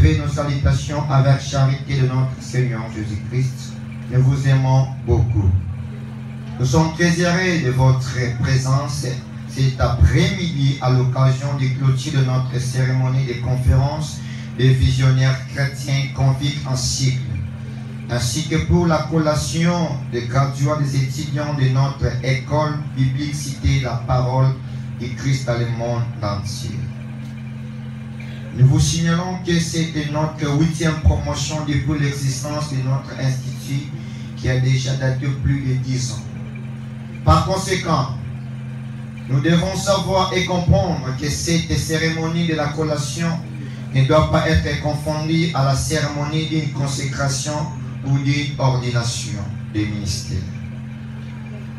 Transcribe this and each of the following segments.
recevez nos salutations avec charité de notre Seigneur Jésus-Christ. Nous vous aimons beaucoup. Nous sommes très heureux de votre présence cet après-midi à l'occasion du clôture de notre cérémonie de conférence des visionnaires chrétiens conviés en cycle, ainsi que pour la collation des graduats des étudiants de notre école biblique citée la parole du Christ dans le monde entier. Nous vous signalons que c'est notre 8e promotion depuis l'existence de notre institut qui a déjà daté plus de 10 ans. Par conséquent, nous devons savoir et comprendre que cette cérémonie de la collation ne doit pas être confondue à la cérémonie d'une consécration ou d'une ordination des ministères.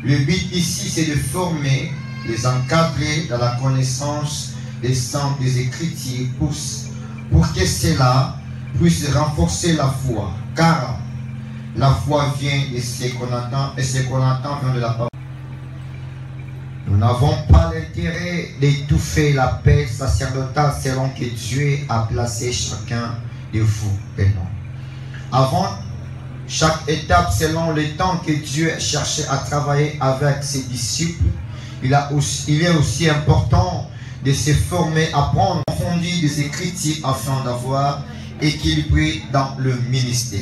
Le but ici, c'est de former, les encadrer dans la connaissance des saints des Écritures pour que cela puisse renforcer la foi, car la foi vient de ce qu'on entend et ce qu'on entend vient de la parole. Nous n'avons pas l'intérêt d'étouffer la paix sacerdotale selon que Dieu a placé chacun de vous et nous. Avant chaque étape, selon le temps que Dieu cherchait à travailler avec ses disciples, il est aussi important de se former, apprendre, fonder des Écritures afin d'avoir équilibré dans le ministère.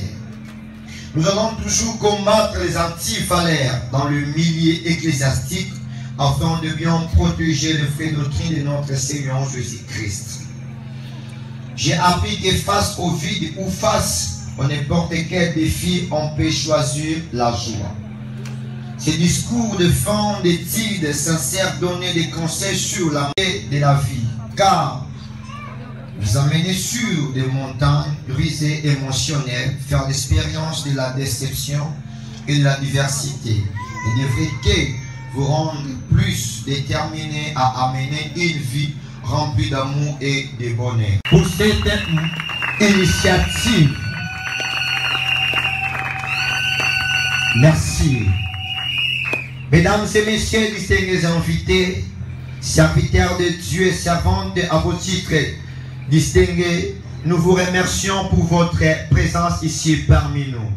Nous allons toujours combattre les anti-valeurs dans le milieu ecclésiastique afin de bien protéger le vrai doctrine de notre Seigneur Jésus-Christ. J'ai appris que face au vide ou face à n'importe quel défi, on peut choisir la joie. Ces discours de fin d'études sincères donner des conseils sur la paix de la vie, car vous amenez sur des montagnes brisées émotionnelles, faire l'expérience de la déception et de la diversité, et devrait que vous rendre plus déterminé à amener une vie remplie d'amour et de bonheur. Pour cette initiative, merci. Mesdames et messieurs, distingués invités, serviteurs de Dieu et servantes à vos titres distingués, nous vous remercions pour votre présence ici parmi nous.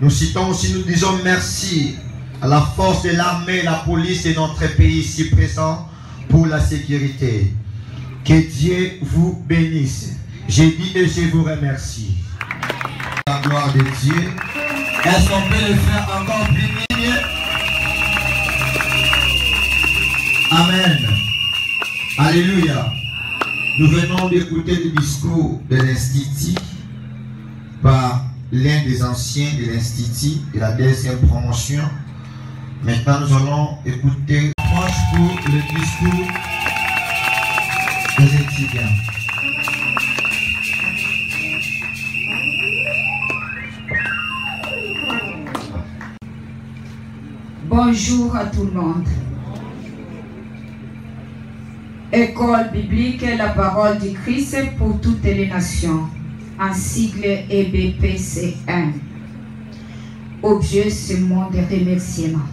Nous citons aussi, nous disons merci à la force de l'armée, la police de notre pays ici présent pour la sécurité. Que Dieu vous bénisse. J'ai dit et je vous remercie. La gloire de Dieu. Est-ce qu'on peut le faire encore plus mieux? Amen. Alléluia. Nous venons d'écouter le discours de l'Institut par l'un des anciens de l'Institut de la 2e promotion. Maintenant, nous allons écouter pour le discours des étudiants. Bonjour à tout le monde. École biblique, la parole du Christ pour toutes les nations, en sigle EBPC1. Objet seulement de remerciements.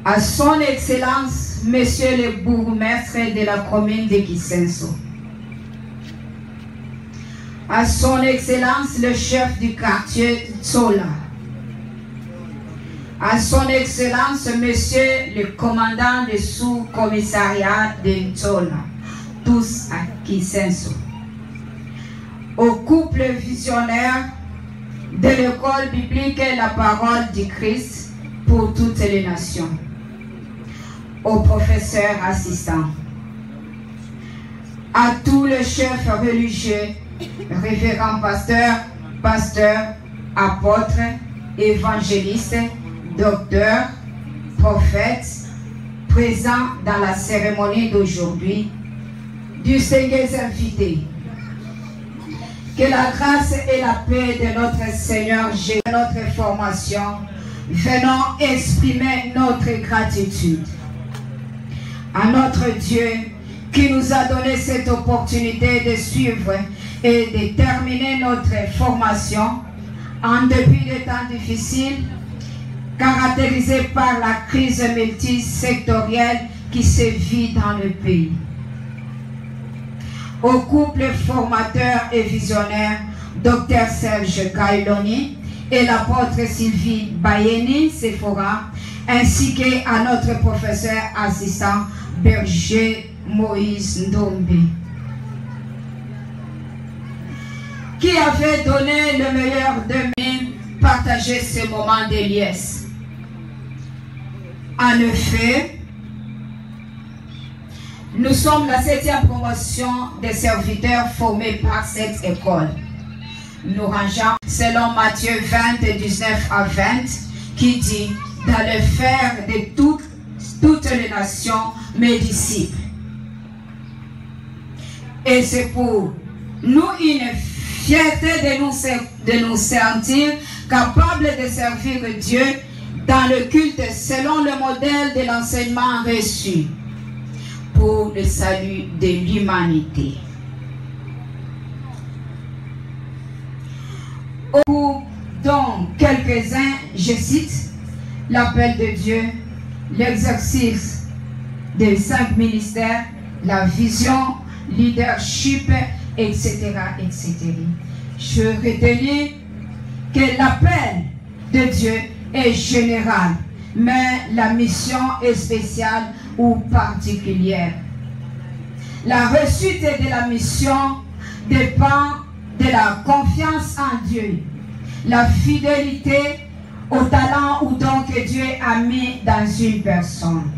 À son Excellence, Monsieur le bourgmestre de la commune de Kisenso. À son Excellence, le chef du quartier Tsola. À son Excellence, Monsieur le commandant du sous-commissariat de Tsola, tous à Kisenso. Au couple visionnaire de l'école biblique La Parole du Christ pour toutes les nations. Aux professeurs assistants. À tous les chefs religieux, révérends pasteurs, apôtres, évangélistes, docteurs, prophètes, présents dans la cérémonie d'aujourd'hui, distingués invités. Que la grâce et la paix de notre Seigneur Jésus, notre formation, venons exprimer notre gratitude à notre Dieu qui nous a donné cette opportunité de suivre et de terminer notre formation en dépit des temps difficiles caractérisés par la crise multisectorielle qui sévit dans le pays. au couple formateur et visionnaire Dr Serge Kailoni et l'apôtre Sylvie Bayeni Sephora, ainsi qu'à notre professeur assistant Berger Moïse Ndombe, qui avait donné le meilleur d'eux-mêmes, partager ce moment de liesse. En effet, nous sommes la 7e promotion des serviteurs formés par cette école. Nous rangeons selon Matthieu 20, 19 à 20, qui dit d'aller faire de toutes les nations mes disciples. Et c'est pour nous une fierté de nous sentir capables de servir Dieu dans le culte selon le modèle de l'enseignement reçu pour le salut de l'humanité. Donc, quelques-uns, je cite, l'appel de Dieu, l'exercice des 5 ministères, la vision, leadership, etc., etc. Je retiens que l'appel de Dieu est général, mais la mission est spéciale ou particulière. La réussite de la mission dépend de la confiance en Dieu, la fidélité au talent ou don que Dieu a mis dans une personne.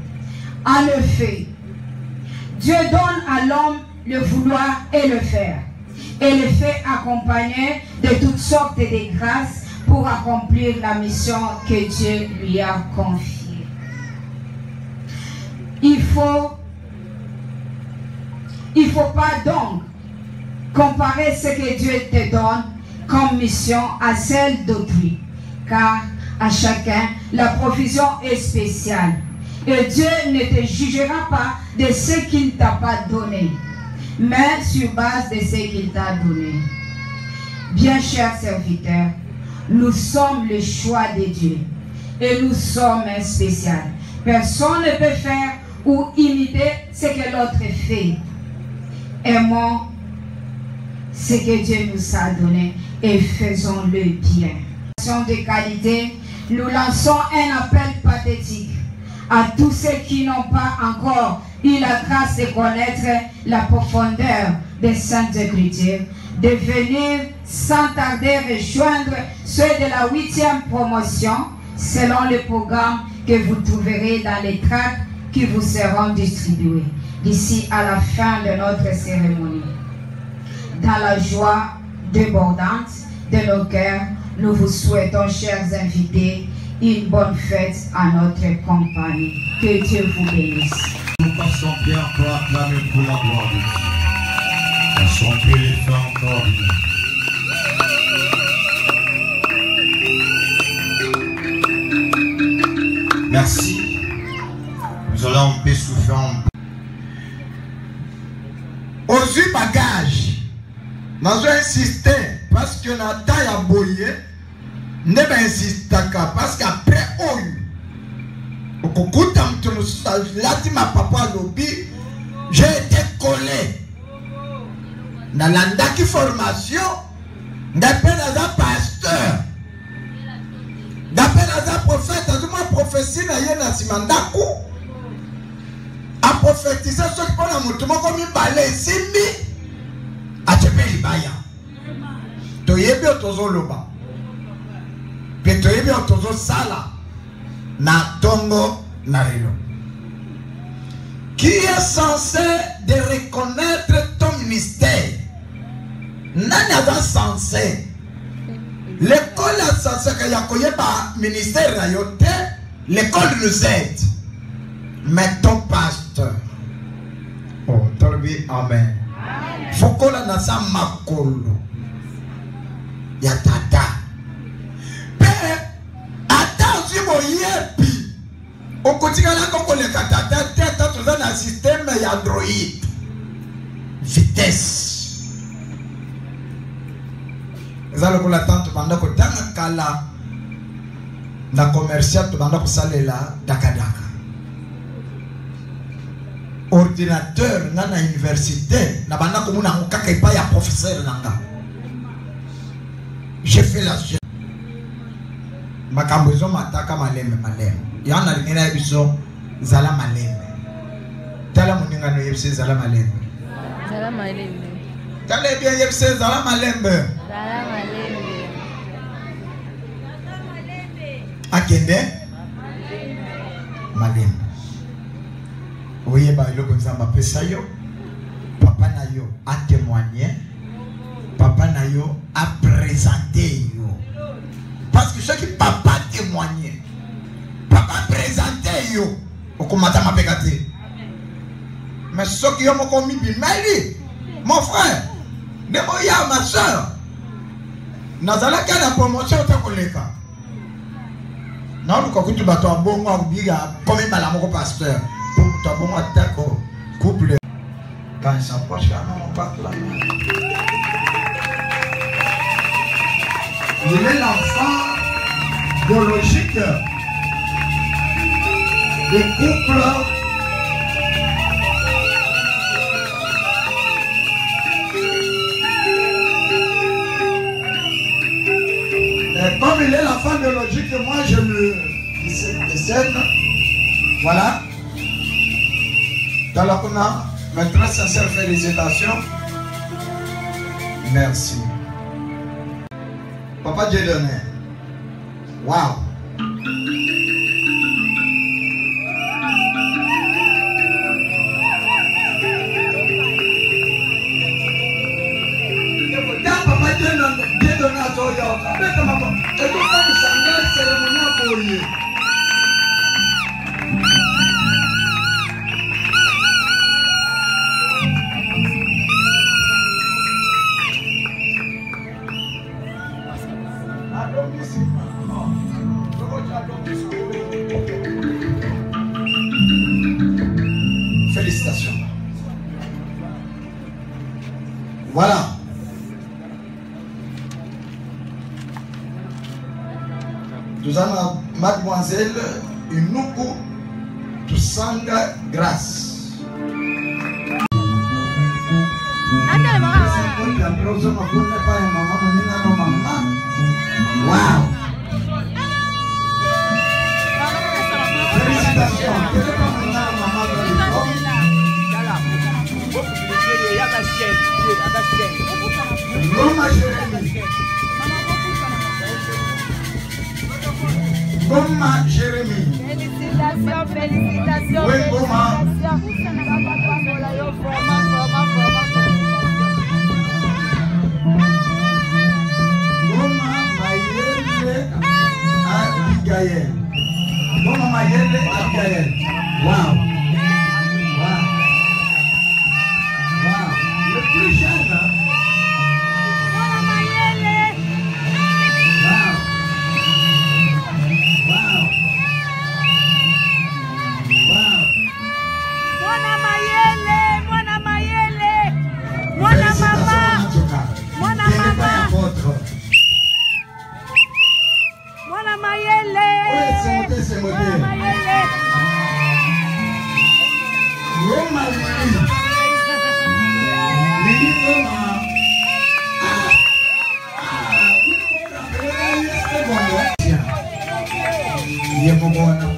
En effet, Dieu donne à l'homme le vouloir et le faire, et le fait accompagner de toutes sortes de grâces pour accomplir la mission que Dieu lui a confiée. Il faut pas donc comparer ce que Dieu te donne comme mission à celle d'autrui, car à chacun la provision est spéciale et Dieu ne te jugera pas de ce qu'il ne t'a pas donné, mais sur base de ce qu'il t'a donné. Bien chers serviteurs, nous sommes le choix de Dieu et nous sommes spéciaux. Personne ne peut faire ou imiter ce que l'autre fait. Aimons ce que Dieu nous a donné et faisons-le bien. De qualité, nous lançons un appel pathétique à tous ceux qui n'ont pas encore eu la grâce de connaître la profondeur des Saintes Écritures, de venir sans tarder rejoindre ceux de la 8e promotion selon le programme que vous trouverez dans les tracts qui vous seront distribués d'ici à la fin de notre cérémonie. Dans la joie débordante de nos cœurs, nous vous souhaitons, chers invités, une bonne fête à notre compagnie. Que Dieu vous bénisse. Nous passons bien pour acclamer pour la gloire de Dieu. Passons bien les faire encore. Merci. Nous allons un peu souffler. Aux bagages, nous avons insisté parce que nous avons taille à boyer. Nous avons insisté parce qu'après, j'ai été collé dans la formation d'après un pasteur, d'après un prophète, d'après un prophétie, a prophétisé ce qui a montré comme il balait simbi à Tchepé Ibaya. Toyebi otozo loba. Puis toyebi otozo sala. Na tongo na relo. Qui est censé de reconnaître ton ministère? Nani est censé? L'école est censée que yakoye ba ministère rayote. L'école nous aide. Mais ton pasteur. Oh, tolbi amen. Fokola na sa makolo. Ya tata. Père, attention mon yepi. Au quotidien là comme les tata tête dans un système Android. Vitesse. Nous allons pour l'attente pendant que dans le cas là, la commerciale pendant que ça là, daka daka. coordinateur dans l'université. Na banda comme na mukaka ipa ya professeur nanga. J'ai fait la gestion. Makambo zo mataka maleme. Yana lingena biso zala maleme. Tala muninga no yebse zala maleme. Zala maleme. Tala bien yebse zala maleme. Zala maleme. Akende maleme. Oye ba iloko nzamba pesa yo. Papa na yo a témoigné. Papa na yo a présenté yo. Parce que chaque papa témoigné. Papa présenté yo. Okomata mapekate. Mais ce qui est mon commis, mon frère, de moya ma soeur, nazala ka na promotion ta koleka. Na lu ko kutu bato abongo abiga comme bala moko pasteur. Pour to abongo atako couple quand ça proche là non pas là. Il est l'enfant biologique des couples. Comme il est l'enfant biologique, moi je le décède. Voilà. Dans la Kuna, mes très sincères félicitations. Merci. Papa Dieu donné. Wow. Papa Dieu donné à toi. Félicitations. Voilà. Nous avons mademoiselle Inuku Tusanga Grâce. Wow. Félicitations. Goma Jérémy. Félicitations, félicitations. Oui, Goma. Goma Mayele Abigail. Goma Mayele Abigail. Wow. Wow. Wow. Le plus jeune. Mwana Mayele. Wow. Wow. Wow. Mwana Mayele. Mwana Mayele. Mwana mama. Mwana mama. Mwana Mayele. Mwana Mayele. Goma Lili. Lili Goma.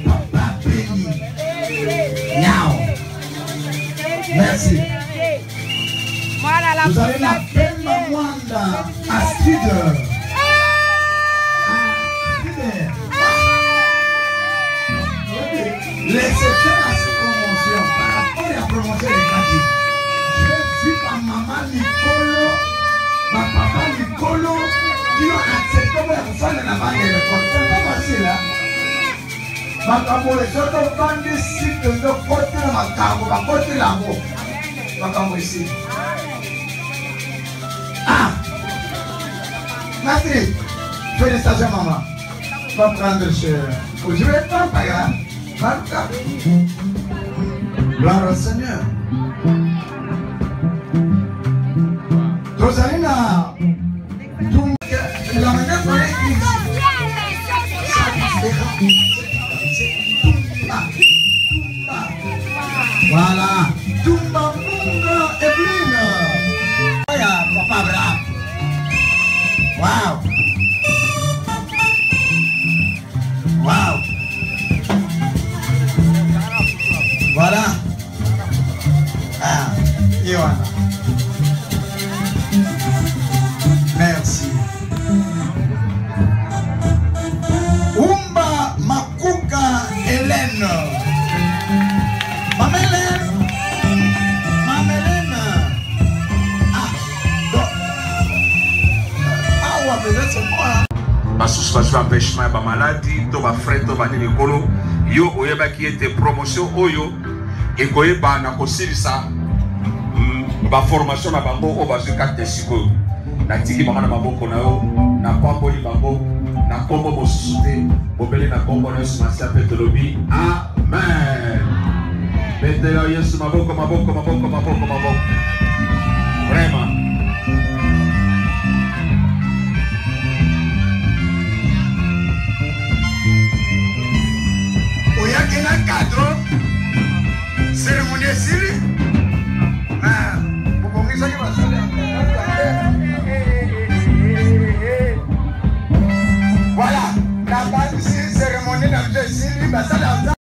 Papa Béni. Now. Merci. Voilà la Vous avez la peine Mwanda à Spider. L'exception à cette promotion, par rapport à la promotion des gratuits, je suis ma maman Nicolo, ma papa Nicolo, qui ont accepté de faire la bande de l'école. C'est pas facile, hein? Ma camo, les autres bandes ici, de nos côtés, ma camo, ma côté là-haut. Ma camo ici. Ah! Merci. Félicitations, maman. Va prendre chez. Je vais pas payer. Gloire au Seigneur. Rosalina, la manière dont l'église. Voilà. Tout basusu bazwi empêchement ya bamaladi to bafrais to banini ekolo yo oyebaki ete promotion oyo ekoyeba na kosilisa baformation na bango oyo bazwi karte sikoyo natiki bango na maboko na yo napamboli bango na kombo mosusu te bobele na kombo na yesu masiya mpe tolobi amen. Betela yesu maboko maboko maboko maboko maboko vraiment. Oyaki na cadre cérémonie esili